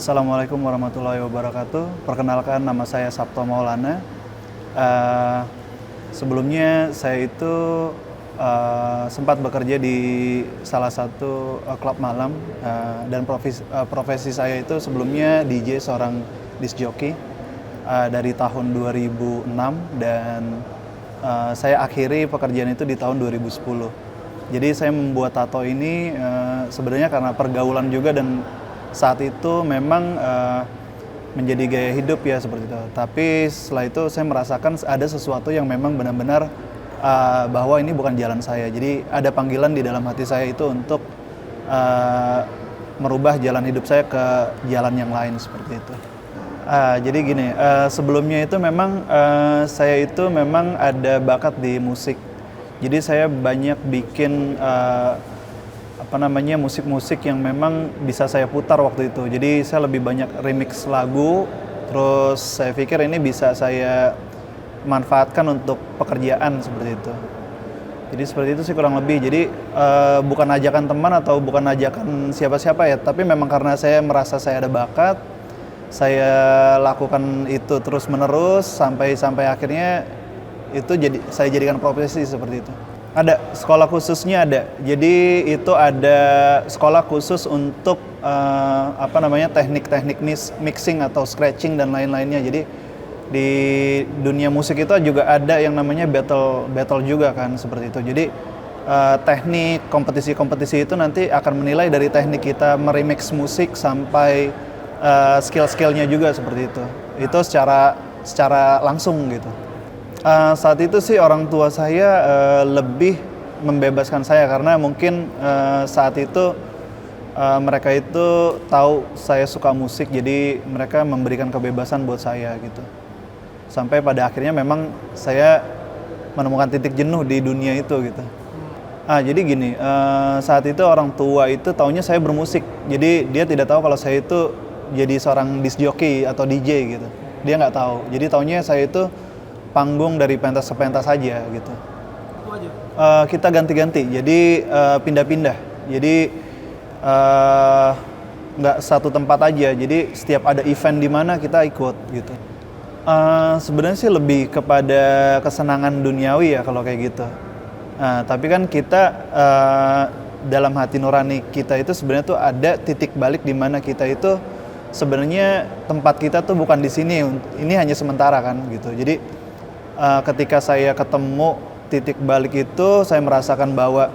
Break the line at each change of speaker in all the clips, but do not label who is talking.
Assalamualaikum warahmatullahi wabarakatuh. Perkenalkan, nama saya Sabto Maulana. Eh, Sebelumnya saya itu sempat bekerja di salah satu klub malam, dan profesi saya itu sebelumnya DJ, seorang disc jockey dari tahun 2006, dan saya akhiri pekerjaan itu di tahun 2010. Jadi saya membuat tato ini sebenarnya karena pergaulan juga, dan saat itu memang menjadi gaya hidup ya, seperti itu. Tapi setelah itu saya merasakan ada sesuatu yang memang benar-benar bahwa ini bukan jalan saya. Jadi ada panggilan di dalam hati saya itu untuk merubah jalan hidup saya ke jalan yang lain, seperti itu. Jadi gini, sebelumnya itu memang saya itu memang ada bakat di musik. Jadi saya banyak bikin musik-musik yang memang bisa saya putar waktu itu. Jadi saya lebih banyak remix lagu, terus saya pikir ini bisa saya manfaatkan untuk pekerjaan, seperti itu. Jadi seperti itu sih kurang lebih. Jadi bukan ajakan teman atau bukan ajakan siapa-siapa ya, tapi memang karena saya merasa saya ada bakat, saya lakukan itu terus-menerus sampai akhirnya itu saya jadikan profesi, seperti itu. Ada sekolah khususnya, ada. Jadi itu ada sekolah khusus untuk teknik-teknik mixing atau scratching dan lain-lainnya. Jadi di dunia musik itu juga ada yang namanya battle juga kan, seperti itu. Jadi teknik kompetisi itu nanti akan menilai dari teknik kita meremix musik sampai skill-skillnya juga, seperti itu. Itu secara langsung gitu. Saat itu sih orang tua saya lebih membebaskan saya, karena mungkin saat itu mereka itu tahu saya suka musik, jadi mereka memberikan kebebasan buat saya gitu. Sampai pada akhirnya memang saya menemukan titik jenuh di dunia itu gitu. Jadi gini, saat itu orang tua itu taunya saya bermusik, jadi dia tidak tahu kalau saya itu jadi seorang disc jockey atau DJ gitu. Dia nggak tahu, jadi taunya saya itu panggung dari pentas ke pentas saja gitu.
Itu aja?
Kita ganti-ganti, jadi pindah-pindah. Jadi nggak satu tempat aja, jadi setiap ada event di mana kita ikut gitu. Sebenarnya sih lebih kepada kesenangan duniawi ya kalau kayak gitu. Tapi kan kita dalam hati nurani kita itu sebenarnya tuh ada titik balik di mana kita itu sebenarnya tempat kita tuh bukan di sini, ini hanya sementara kan gitu. Jadi ketika saya ketemu titik balik itu, saya merasakan bahwa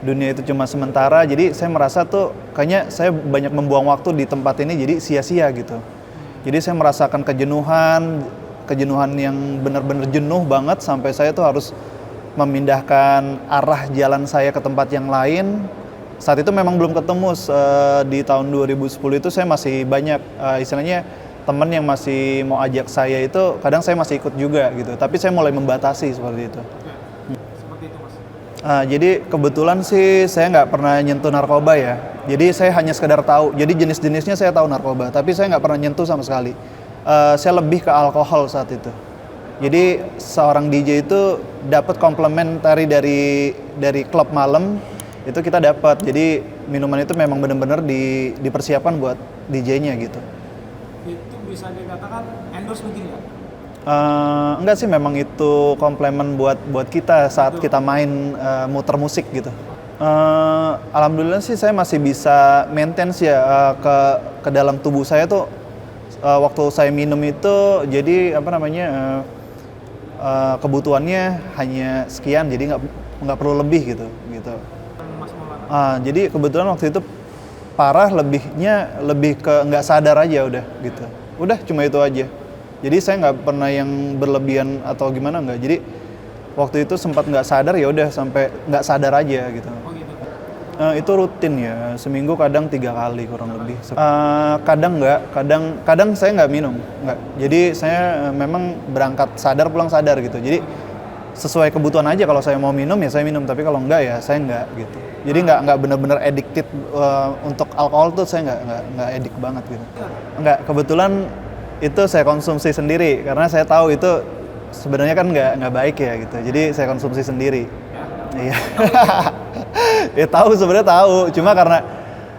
dunia itu cuma sementara. Jadi saya merasa tuh kayaknya saya banyak membuang waktu di tempat ini, jadi sia-sia gitu. Jadi saya merasakan kejenuhan yang benar-benar jenuh banget, sampai saya tuh harus memindahkan arah jalan saya ke tempat yang lain. Saat itu memang belum ketemu, di tahun 2010 itu saya masih banyak istilahnya teman yang masih mau ajak saya itu, kadang saya masih ikut juga gitu, tapi saya mulai membatasi seperti itu.
Seperti itu, Mas.
Jadi kebetulan sih saya nggak pernah nyentuh narkoba ya, jadi saya hanya sekedar tahu, jadi jenis-jenisnya saya tahu narkoba, tapi saya nggak pernah nyentuh sama sekali. Saya lebih ke alkohol saat itu. Jadi seorang DJ itu dapat komplementari dari klub malam, itu kita dapat, jadi minuman itu memang benar-benar dipersiapkan buat DJ-nya gitu.
Itu bisa dikatakan endorse mungkin nggak?
Enggak sih, memang itu komplement buat kita saat kita main muter musik gitu. Alhamdulillah sih saya masih bisa maintain sih ya, ke dalam tubuh saya tuh waktu saya minum itu, jadi kebutuhannya hanya sekian, jadi nggak perlu lebih gitu.
Mas Maulana.
Jadi kebetulan waktu itu parah, lebih ke nggak sadar aja udah cuma itu aja. Jadi saya nggak pernah yang berlebihan atau gimana, nggak. Jadi waktu itu sempat nggak sadar, ya udah sampai nggak sadar aja gitu.
Oh gitu.
Itu rutin ya, seminggu kadang 3 kali kurang lebih. Kadang nggak, kadang saya nggak minum, nggak. Jadi saya memang berangkat sadar, pulang sadar gitu. Jadi sesuai kebutuhan aja, kalau saya mau minum ya saya minum, tapi kalau enggak ya saya enggak gitu. Jadi nggak benar-benar addicted untuk alkohol tuh, saya nggak addict banget gitu. Enggak, kebetulan itu saya konsumsi sendiri karena saya tahu itu sebenarnya kan nggak baik ya gitu. Jadi saya konsumsi sendiri. Iya. Ya tahu, sebenarnya tahu, cuma karena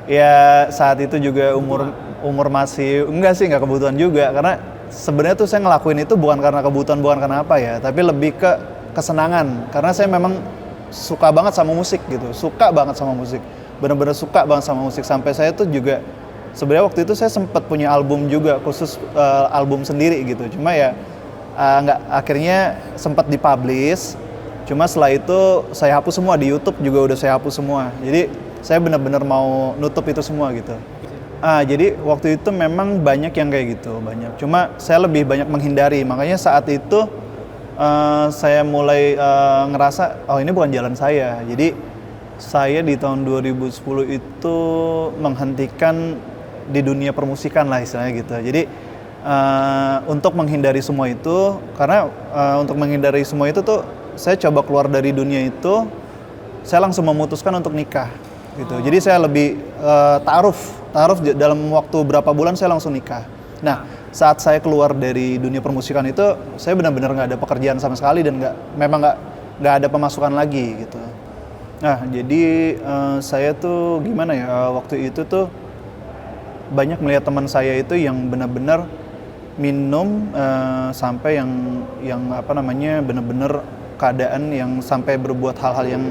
ya saat itu juga umur umur masih nggak kebutuhan juga, karena sebenarnya tuh saya ngelakuin itu bukan karena kebutuhan, bukan karena apa ya, tapi lebih ke kesenangan, karena saya memang suka banget sama musik gitu, bener-bener suka banget sama musik, sampai saya tuh juga sebenarnya waktu itu saya sempat punya album juga khusus, album sendiri gitu, cuma ya nggak, akhirnya sempat dipublish, cuma setelah itu saya hapus semua, di YouTube juga udah saya hapus semua, jadi saya bener-bener mau nutup itu semua gitu. Jadi waktu itu memang banyak yang kayak gitu, banyak. Cuma saya lebih banyak menghindari, makanya saat itu saya mulai ngerasa, oh ini bukan jalan saya. Jadi saya di tahun 2010 itu menghentikan di dunia permusikan lah istilahnya gitu. Jadi untuk menghindari semua itu, karena untuk menghindari semua itu tuh saya coba keluar dari dunia itu, saya langsung memutuskan untuk nikah gitu. Jadi saya lebih ta'aruf dalam waktu berapa bulan saya langsung nikah. Nah, saat saya keluar dari dunia permusikan itu, saya benar-benar nggak ada pekerjaan sama sekali dan memang nggak ada pemasukan lagi gitu. Nah, jadi saya tuh gimana ya, waktu itu tuh banyak melihat teman saya itu yang benar-benar minum sampai yang apa namanya, benar-benar keadaan yang sampai berbuat hal-hal yang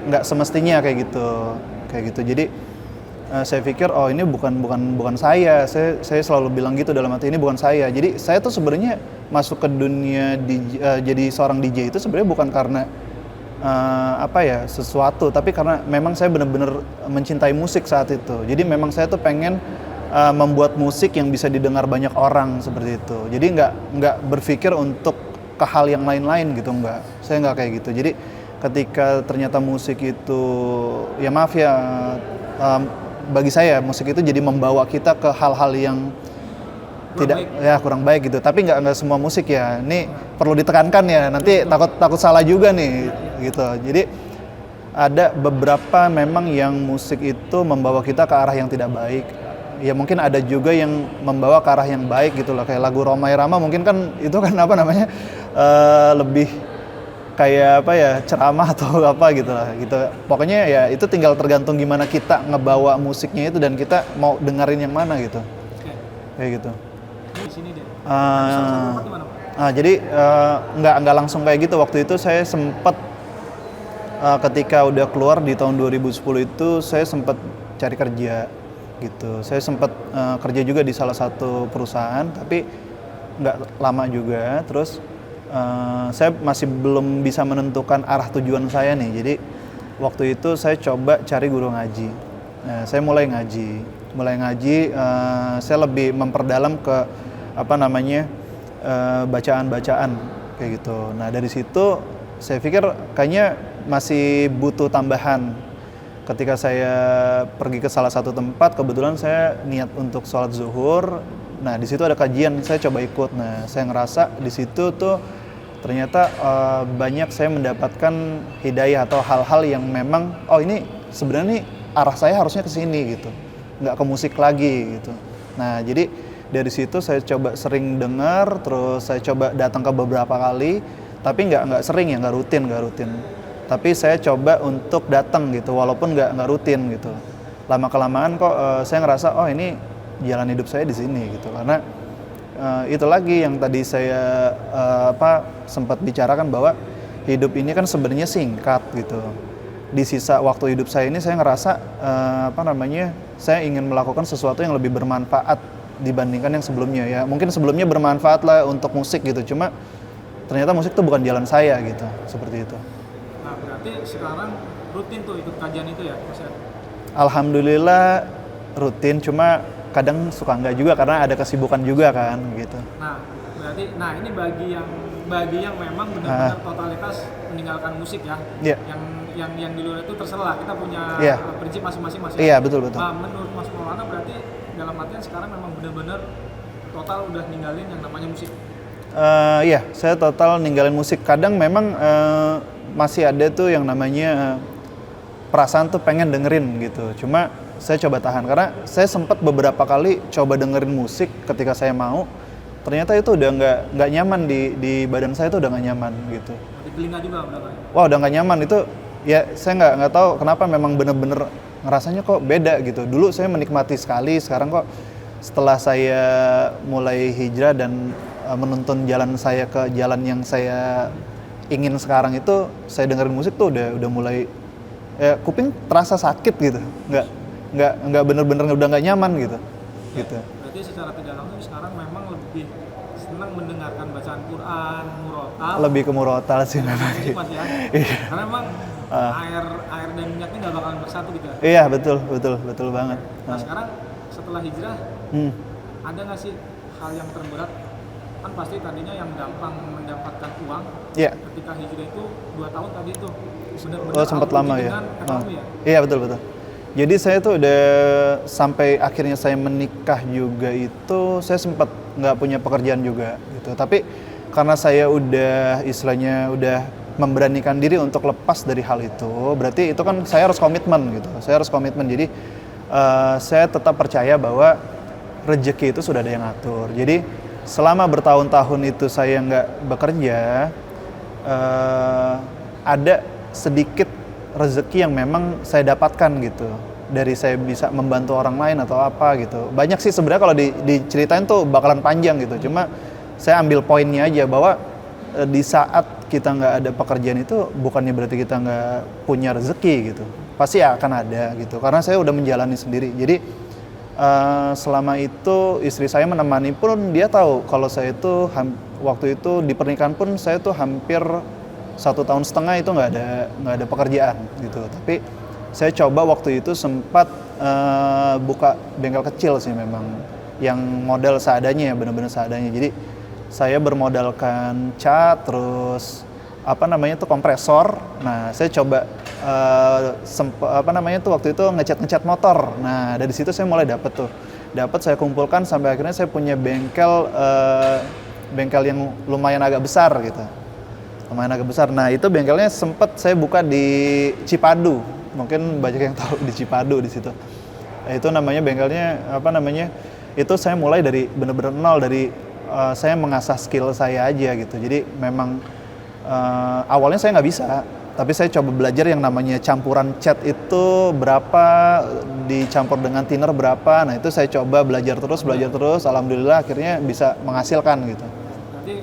nggak semestinya kayak gitu. Jadi saya pikir, oh ini bukan saya selalu bilang gitu dalam hati, ini bukan saya. Jadi saya tuh sebenarnya masuk ke dunia jadi seorang DJ itu sebenarnya bukan karena sesuatu, tapi karena memang saya benar-benar mencintai musik saat itu. Jadi memang saya tuh pengen membuat musik yang bisa didengar banyak orang seperti itu. Jadi nggak berpikir untuk ke hal yang lain-lain gitu, saya nggak kayak gitu. Jadi ketika ternyata musik itu, ya maaf ya, bagi saya musik itu jadi membawa kita ke hal-hal yang kurang baik gitu. Tapi nggak semua musik ya. Ini perlu ditekankan ya. Nanti takut salah juga nih gitu. Jadi ada beberapa memang yang musik itu membawa kita ke arah yang tidak baik. Ya mungkin ada juga yang membawa ke arah yang baik gitu loh. Kayak lagu Rhoma Irama mungkin kan itu kan lebih kayak ceramah atau apa gitu lah gitu. Pokoknya ya itu tinggal tergantung gimana kita ngebawa musiknya itu dan kita mau dengerin yang mana gitu. Kayak gitu.
Di sini deh.
Jadi nggak langsung kayak gitu. Waktu itu saya sempat ketika udah keluar di tahun 2010 itu saya sempat cari kerja gitu. Saya sempat kerja juga di salah satu perusahaan, tapi nggak lama juga. Terus saya masih belum bisa menentukan arah tujuan saya nih. Jadi waktu itu saya coba cari guru ngaji. Nah, saya mulai ngaji. Saya lebih memperdalam ke bacaan-bacaan kayak gitu. Nah dari situ saya pikir kayaknya masih butuh tambahan. Ketika saya pergi ke salah satu tempat, kebetulan saya niat untuk sholat zuhur. Nah di situ ada kajian, saya coba ikut. Nah saya ngerasa di situ tuh ternyata banyak saya mendapatkan hidayah atau hal-hal yang memang, oh ini sebenarnya nih arah saya harusnya ke sini gitu, nggak ke musik lagi gitu. Nah jadi dari situ saya coba sering dengar, terus saya coba datang ke beberapa kali, tapi nggak sering ya, nggak rutin. Tapi saya coba untuk datang gitu, walaupun nggak rutin gitu. Lama-kelamaan kok saya ngerasa, oh ini jalan hidup saya di sini gitu, karena itu lagi yang tadi saya sempat bicarakan bahwa hidup ini kan sebenarnya singkat gitu. Di sisa waktu hidup saya ini saya ngerasa saya ingin melakukan sesuatu yang lebih bermanfaat dibandingkan yang sebelumnya ya. Mungkin sebelumnya bermanfaat lah untuk musik gitu, cuma ternyata musik itu bukan jalan saya gitu, seperti itu.
Nah berarti sekarang rutin tuh ikut kajian itu ya Mas?
Alhamdulillah rutin, cuma kadang suka enggak juga karena ada kesibukan juga kan gitu.
Nah berarti, ini bagi yang memang benar-benar totalitas meninggalkan musik ya.
Yeah.
Yang di luar itu terserah, kita punya prinsip masing-masing Mas.
Iya, betul.
Menurut Mas Maulana berarti dalam artian sekarang memang benar-benar total udah ninggalin yang namanya musik.
Iya, saya total ninggalin musik. Kadang memang masih ada tuh yang namanya perasaan tuh pengen dengerin gitu. Cuma saya coba tahan karena saya sempat beberapa kali coba dengerin musik ketika saya mau. Ternyata itu udah nggak nyaman di badan saya, tuh udah nggak nyaman gitu.
Di telinga juga udah nggak?
Wah, udah nggak nyaman itu. Ya saya nggak tahu kenapa, memang bener-bener ngerasanya kok beda gitu. Dulu saya menikmati sekali, sekarang kok setelah saya mulai hijrah dan menuntun jalan saya ke jalan yang saya ingin sekarang itu, saya dengerin musik tuh udah mulai kuping terasa sakit gitu, nggak bener-bener udah nggak nyaman gitu. Gitu.
Berarti secara tidak langsung sekarang memang lebih senang mendengarkan bacaan Quran, murotal.
Lebih ke murotal sih memang.
Mas ya. Karena memang air dan minyaknya nggak bakalan bersatu gitu.
Iya betul banget.
Nah sekarang setelah hijrah, ada nggak sih hal yang terberat? Kan pasti tadinya yang gampang mendapatkan uang.
Iya.
Ketika hijrah itu 2 tahun tadi itu benar-benar.
Oh sempat lama ya.
Ekonomi ya.
Iya betul. Jadi saya tuh udah sampai akhirnya saya menikah juga itu saya sempat nggak punya pekerjaan juga gitu. Tapi karena saya udah istilahnya udah memberanikan diri untuk lepas dari hal itu, berarti itu kan saya harus komitmen gitu. Saya harus komitmen. Jadi saya tetap percaya bahwa rezeki itu sudah ada yang atur. Jadi selama bertahun-tahun itu saya nggak bekerja, ada sedikit rezeki yang memang saya dapatkan gitu, dari saya bisa membantu orang lain atau apa gitu. Banyak sih sebenarnya kalau diceritain tuh bakalan panjang gitu, cuma saya ambil poinnya aja bahwa di saat kita nggak ada pekerjaan itu bukannya berarti kita nggak punya rezeki gitu, pasti akan ada gitu, karena saya udah menjalani sendiri. Jadi selama itu istri saya menemani pun dia tahu kalau saya itu waktu itu di pernikahan pun saya tuh hampir 1,5 tahun itu nggak ada pekerjaan gitu. Tapi saya coba waktu itu sempat buka bengkel kecil sih memang, yang modal seadanya ya, benar-benar seadanya. Jadi saya bermodalkan cat, terus kompresor. Nah saya coba waktu itu ngecat motor. Nah dari situ saya mulai dapat saya kumpulkan sampai akhirnya saya punya bengkel yang lumayan agak besar gitu. Nah itu bengkelnya sempat saya buka di Cipadu, mungkin banyak yang tahu di Cipadu di situ. Itu namanya bengkelnya itu saya mulai dari benar-benar nol, dari saya mengasah skill saya aja gitu. Jadi memang awalnya saya nggak bisa, tapi saya coba belajar yang namanya campuran cat itu berapa, dicampur dengan thinner berapa. Nah itu saya coba belajar terus, alhamdulillah akhirnya bisa menghasilkan gitu.
Berarti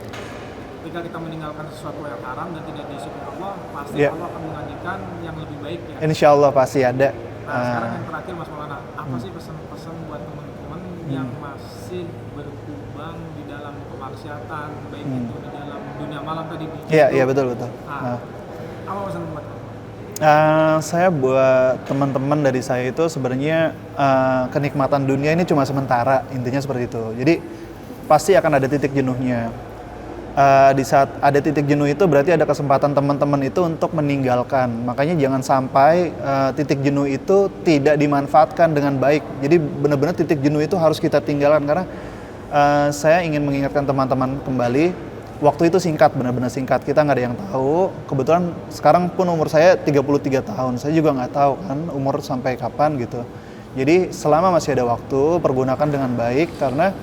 ketika kita meninggalkan sesuatu yang haram dan tidak disukai Allah, pasti Allah akan menggantikan yang lebih baik ya.
Insya Allah pasti ada.
Nah sekarang yang terakhir Mas Maulana, apa sih pesan-pesan buat teman-teman yang masih berkubang di dalam kemaksiatan, baik itu di dalam dunia malam tadi?
Iya betul.
Apa pesan buat teman?
Saya buat teman-teman dari saya itu sebenarnya kenikmatan dunia ini cuma sementara, intinya seperti itu. Jadi pasti akan ada titik jenuhnya. Di saat ada titik jenuh itu berarti ada kesempatan teman-teman itu untuk meninggalkan. Makanya jangan sampai titik jenuh itu tidak dimanfaatkan dengan baik. Jadi benar-benar titik jenuh itu harus kita tinggalkan, karena saya ingin mengingatkan teman-teman kembali, waktu itu singkat, benar-benar singkat. Kita nggak ada yang tahu. Kebetulan sekarang pun umur saya 33 tahun. Saya juga nggak tahu kan umur sampai kapan gitu. Jadi selama masih ada waktu, pergunakan dengan baik, karena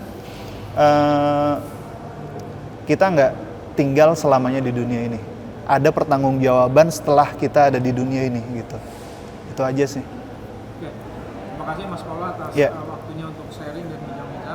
kita nggak tinggal selamanya di dunia ini. Ada pertanggungjawaban setelah kita ada di dunia ini gitu. Itu aja sih.
Oke. Terima kasih Mas Paula atas waktunya untuk sharing dan